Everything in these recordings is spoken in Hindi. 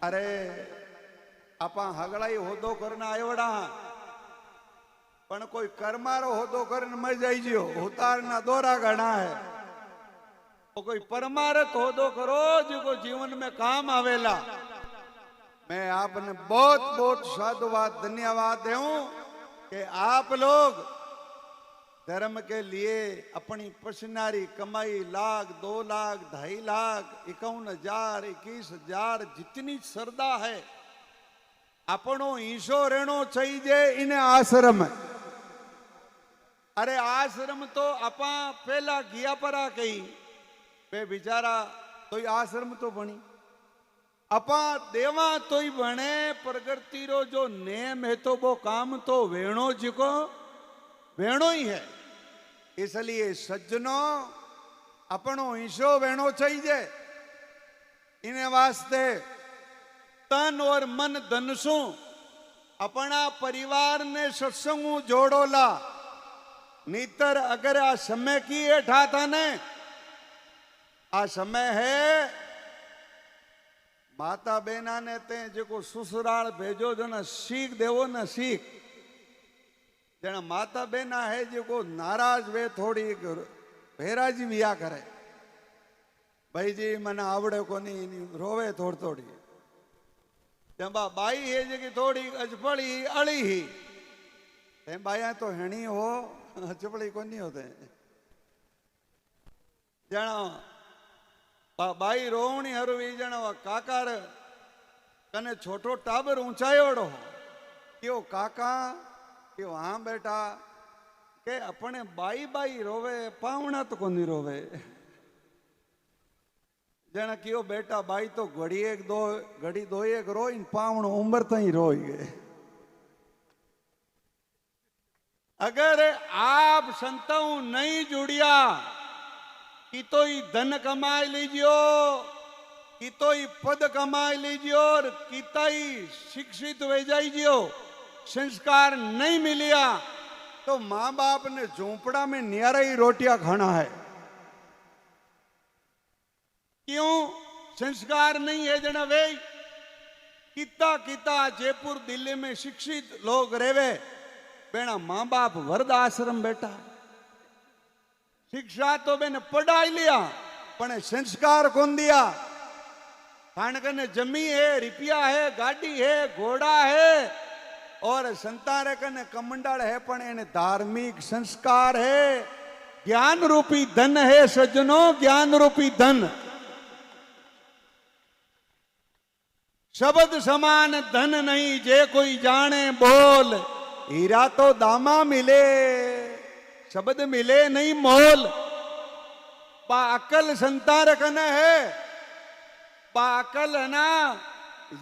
अरे आपा हगड़ाई होदो करना आयोड़ा पण कोई कर्मारो होदो करन मर जाई जियो उतार ना दोरा घना है। तो कोई परमारथ होदो करो जो जीवन में काम आवेला। मैं आपने बहुत बहुत साधुवाद धन्यवाद दूं कि आप लोग धर्म के लिए अपनी पसनारी कमाई 1 लाख 2 लाख 2.5 लाख 51,000 21,000 जितनी श्रद्धा है अपनो ईशो रहनो चाहिए इन आश्रम। अरे आश्रम तो अपा पहला गया परा कही वे बिचारा तो आश्रम तो बनी अपा देवा तो ही बने प्रकृति रो जो नेम है तो वो काम तो वेणो जिको वेणो ही है। इसलिए सज्जनों अपनो हिस्सो वेणो चाहिए। इन्हें वास्ते तन और मन धन सु अपना परिवार ने सत्संग जोड़ोला नीतर अगर आ समय की हेठा था ने आ समय है माता बेना ने ते जो ससुराल भेजो जो न सीख देवो न सीख जना माता बेना है जो नाराज वे थोड़ी भेराजी विया करे भाई जी मन आवड़े को नहीं रोवे थोड़ी थोड़ी जब बाई है जी थोड़ी अजपड़ी अड़ी ही बाया तो हेणी हो अजपड़ी को नहीं होते जना बाई रोवणी हरवी जना काकार कने छोटो टाबर ऊंचायोड़ो क्यों काका क्यों हाँ बेटा के अपने बाई बाई रोवे पावना तो कोनी रोवे जना क्यों बेटा बाई तो घड़ी दो एक रोई पावण उम्र तई रोई गए। अगर आप संतों नहीं जुड़िया कि तो ही धन कमाई लीजियो कि तो ही पद कमाई लीजियो और किता ही शिक्षित हो जाइजियो संस्कार नहीं मिलिया तो माँ बाप ने झोंपड़ा में न्यारा ही रोटियां खाना है। क्यों संस्कार नहीं है जना वे किता किता जयपुर दिल्ली में शिक्षित लोग रेवे बेना माँ बाप वृद्ध आश्रम बैठा शिक्षा तो बेने पढ़ाई लिया पण संस्कार कौन दिया। खान कने जमी है रिपिया है गाड़ी है घोड़ा है और संतारे कने कमंडल है पण एने धार्मिक संस्कार है ज्ञान रूपी धन है सज्जनों ज्ञान रूपी धन शब्द समान धन नहीं जे कोई जाने बोल हीरा तो दामा मिले शब्द मिले नहीं मोल पा अकल संतार कने है पा अकल है ना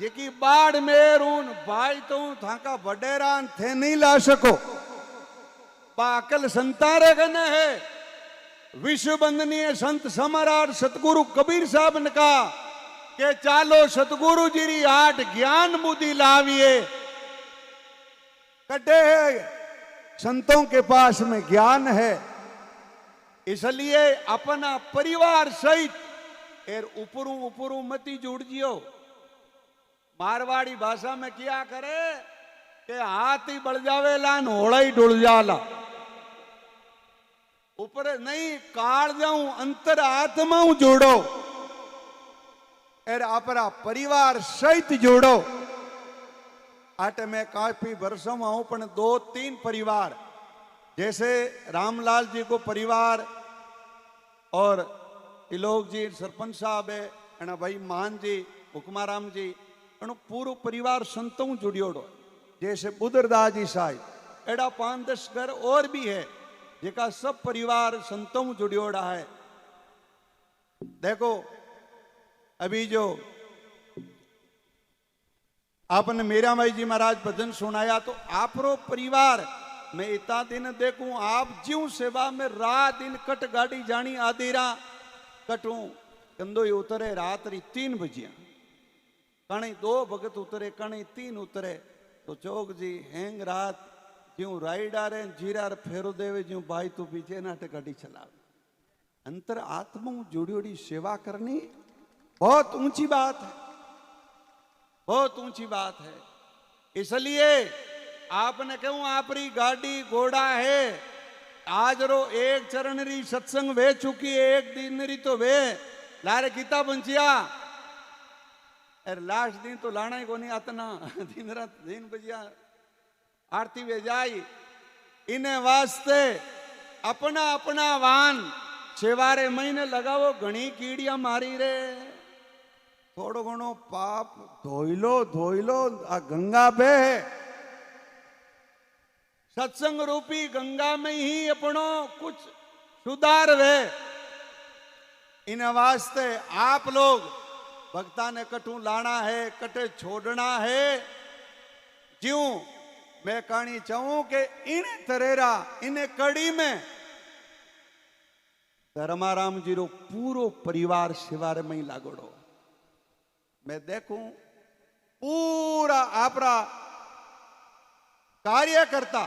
ये की बाढ़ में रून भाई तो थाका वडेरान थे नहीं ला सको पा अकल संतारे कने है। विश्व बंदनीय संत सम्राट सतगुरु कबीर साहब ने कहा कि चालो सतगुरु जी री आठ ज्ञान बुद्धि लाविए कटे संतों के पास में ज्ञान है। इसलिए अपना परिवार सहित एर उपरू मती जुड़ जियो। मारवाड़ी भाषा में क्या करे कि हाथ ही बढ़ जावेला न होड़ा ही डुल जाला ऊपर नहीं काल जाऊं अंतर आत्मा जोड़ो एर अपना परिवार सहित जोड़ो। आट में काफी वर्षों में हूं पण 2-3 परिवार जैसे रामलाल जी को परिवार और इलोक जी सरपंच साहब है एना भाई मान जी हुक्माराम जी एनो पूरो परिवार संतों जुड़ियोड़ो जैसे बुद्धरदास जी साहिब एड़ा 5-10 घर और भी है जेका सब परिवार संतों जुड़ियोड़ा है। देखो अभी जो आपने मीरा माई जी महाराज भजन सुनाया तो आपरो परिवार मैं इतना दिन देखूं आप जीव सेवा में रात दिन कट गाड़ी जानी आधी रा कटूं कंदोई उतरे रात्रि 3 बजिया कणी 2 भगत उतरे कणी 3 उतरे तो चौक जी हैंग रात ज्यों राइडा रे जीरा फेरो देवे ज्यों भाई तू पीछे नाट गाड़ी चलावे अंतर आत्मा जोड़ी सेवा करनी बहुत ऊंची बात है। बहुत ऊंची बात है। इसलिए आपने कहूं आपरी गाड़ी घोड़ा है, आज रो एक चरण री सत्संग वे चुकी है, एक दिन री तो वे लारे किता बंचिया अरे लास्ट दिन तो लाना ही कोनी आतना दिन रात दिन बजिया आरती वे जाई। इन्हें वास्ते अपना अपना वाहन सेवारे महीने लगावो, घणी कीड़िया मारी रे, थोड़ो घणो पाप धोई लो आ गंगा पे सत्संग रूपी गंगा में ही अपनो कुछ सुधार वे। इन वास्ते आप लोग भक्ता ने कटू लाना है, कटे छोड़ना है। ज्यों मैं कहानी चाहूं कि इन तरेरा इन कड़ी में धर्माराम जी रो पूरो परिवार शिवार में ही लागोड़ो। मैं देखूं पूरा आपरा कार्यकर्ता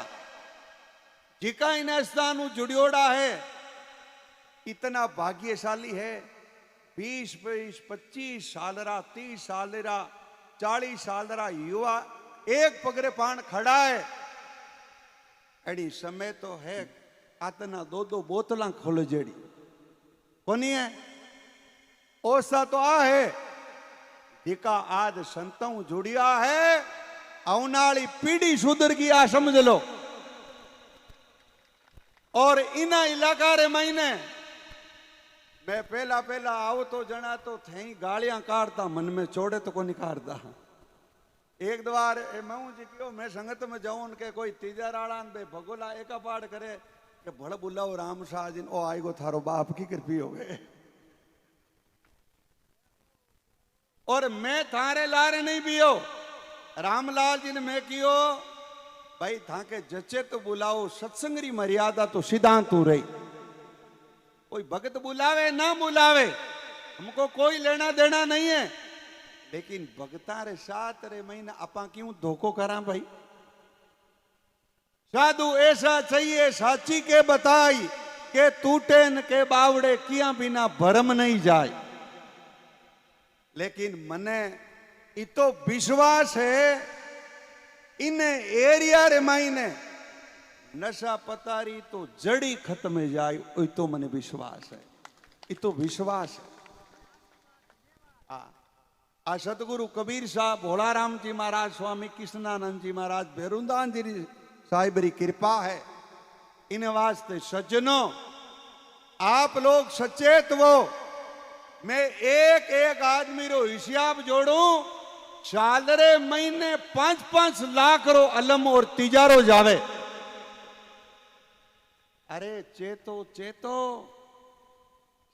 जिका इन स्थान जुड़ियोड़ा है, इतना भाग्यशाली है। 20, 25 साल रा, 30 साल रा, 40 साल रा युवा एक पगरे पान खड़ा है। अड़ी समय तो है आतना 2-2 बोतला खोले जेड़ी कोनी है। ओसा तो आ है जिका आज संतों जुड़िया है, औनाली पीढ़ी सुधर गया समझ लो। और इना इलाका रे महीने मैं पहला आओ तो जना तो थे गालियां काटता, मन में चोड़े तो को नहीं काटता। एक द्वार मैं जी क्यों मैं संगत में जाऊं उनके कोई तीजा राड़ा बे भगोला एक पाठ करे कि भड़ बुलाओ राम शाह जी ओ आएगो थारो बाप की कृपी हो गए। और मैं थारे लारे नहीं पियो, रामलाल जी ने मैं कियो भाई थाके जचे तो बुलाओ, सत्संगरी मर्यादा तो सिद्धांत हो रही। कोई भगत बुलावे ना बुलावे हमको कोई लेना देना नहीं है, लेकिन भगता रे साथ रे महीना अपा क्यों धोखो करा भाई। साधु ऐसा चाहिए साची के बताई के टूटे न के बावड़े किया बिना भरम नहीं जाए। लेकिन मने इतो विश्वास है इन एरिया रे मायने नशा पतारी तो जड़ी खत्म जाए, तो मने विश्वास है, इतो विश्वास है। आ सतगुरु कबीर साहब, भोलाराम जी महाराज, स्वामी कृष्णानंद जी महाराज, बेरुंदान जी साहिब री कृपा है। इन वास्ते सज्जनों आप लोग सचेत वो, मैं एक एक आदमी रो हिसाब जोड़ू, सालरे महीने 5-5 लाख रो अलम और तिजारो जावे। अरे चेतो चेतो,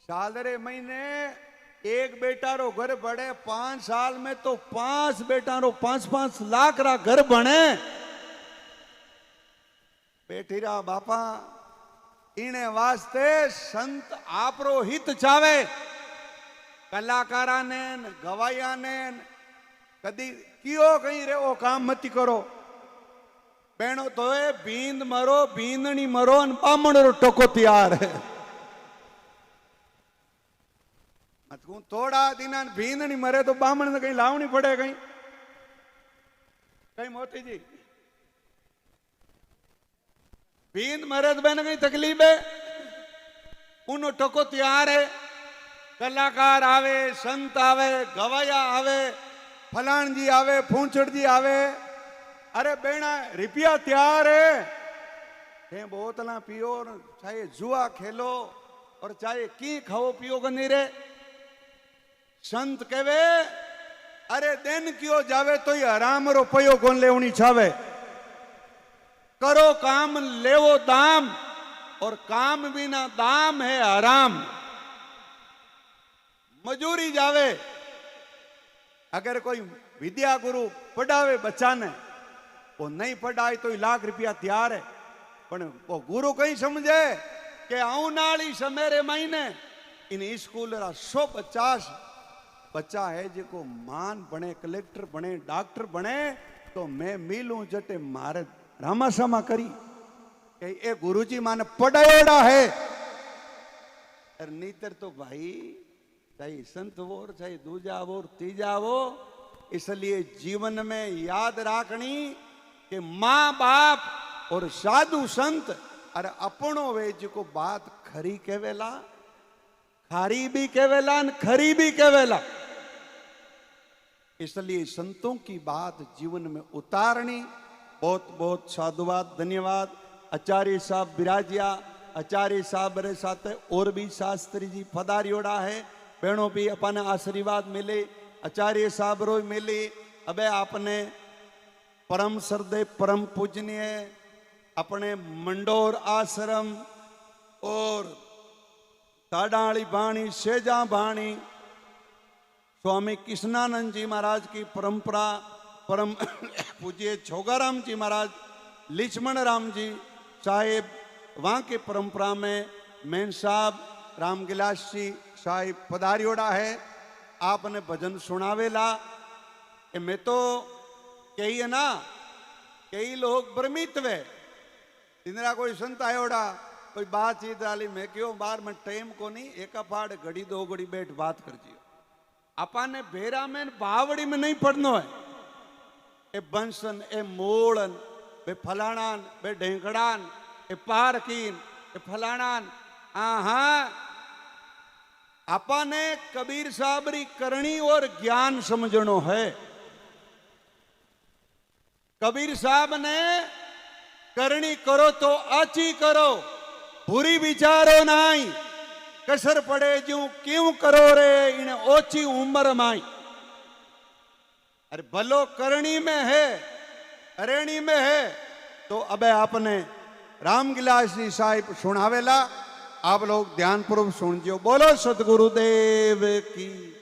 सालरे महीने एक बेटा रो घर बढ़े, 5 साल में तो 5 बेटा रो 5-5 लाख रा घर बने। बेटी रा बापा इने वास्ते संत आपरो हित चावे, कलाकारा ने गवाया ने कदी कियो कहीं रे वो काम मत करो। बहनों तो है बींद मरो बींदनी मरो बामण रो टोको तैयार है। मत कहूं थोड़ा दिन बींदनी मरे तो बामण ने कहीं लावनी पड़े, कहीं मोती जी बींद मरे तो बहन कहीं तकलीफ है, उन टोको तैयार है। कलाकार आवे, संत आवे, गवाया आवे, फलान जी आवे, फूंचड़ जी आवे, अरे बेना रुपया तैयार है, बोतला पियो, चाहे जुआ खेलो और चाहे की खाओ पियो गनी रे। संत कहे अरे दिन क्यों जावे तो ये आराम रो पयो कौन लेवनी छावे। करो काम लेवो दाम, और काम बिना दाम है आराम। मजूरी जावे, अगर कोई विद्या गुरु पढ़ावे बच्चा ने, वो नहीं पढ़ाए तो 1 लाख रुपया तैयार है, पर वो गुरु कहीं समझे कि आउनाली समेरे महीने इन स्कूल 150 बच्चा है जिको मान बने, कलेक्टर बने, डॉक्टर बने, तो मैं मिलूं जटे मारे रामासामा करी कि ये गुरुजी माने पढ़ायोड़ा है। नीतर तो भाई चाहे संत वो, चाहे दूजा वो, तीजा वो, इसलिए जीवन में याद राखनी कि माँ बाप और साधु संत अरे अपनो वेज को बात खरी कहेला, खारी भी कहेला न खरी भी कहेला। इसलिए संतों की बात जीवन में उतारनी। बहुत बहुत साधुवाद, धन्यवाद। आचार्य साहब विराजिया, आचार्य साहब रे साथ और भी शास्त्री जी पधारियोड़ा है, बहनों भी अपन आशीर्वाद मिले, आचार्य साहब रो मिले। अबे आपने परम श्रद्धेय परम पूजनीय अपने मंडोर आश्रम और ताडाली बाणी सेजा बाणी स्वामी कृष्णानंद जी महाराज की परंपरा, परम पूज्य छोगाराम जी महाराज, लक्ष्मण राम जी साहेब वहाँ की परंपरा में मेन साहब रामगिलास जी साहिब पधारियोड़ा है। आपने भजन सुनावेला। मैं तो कही है ना, कई लोग भ्रमित वे इंदिरा कोई संत आयोड़ा कोई बातचीत वाली, मैं क्यों बार में टाइम को नहीं, एक फाड़ घड़ी दो घड़ी बैठ बात कर जियो। अपन ने भेरा में बावड़ी में नहीं पढ़नो है। ए बंसन, ए मोड़न, बे फलाणान, बे ढेंकड़ान, ए पारकीन, ए फलाणान। हाँ, अपन ने कबीर साहबरी करनी और ज्ञान समझनो है। कबीर साहब ने करनी करो तो आची करो, बुरी विचारो नाई, कसर पड़े जू क्यों करो रे इन ओची उम्र माई। अरे भलो करनी में है, अरेणी में है। तो अबे आपने रामगिलास जी साहिब सुनावेला, आप लोग ध्यान पूर्वक सुन जो। बोलो सतगुरुदेव की।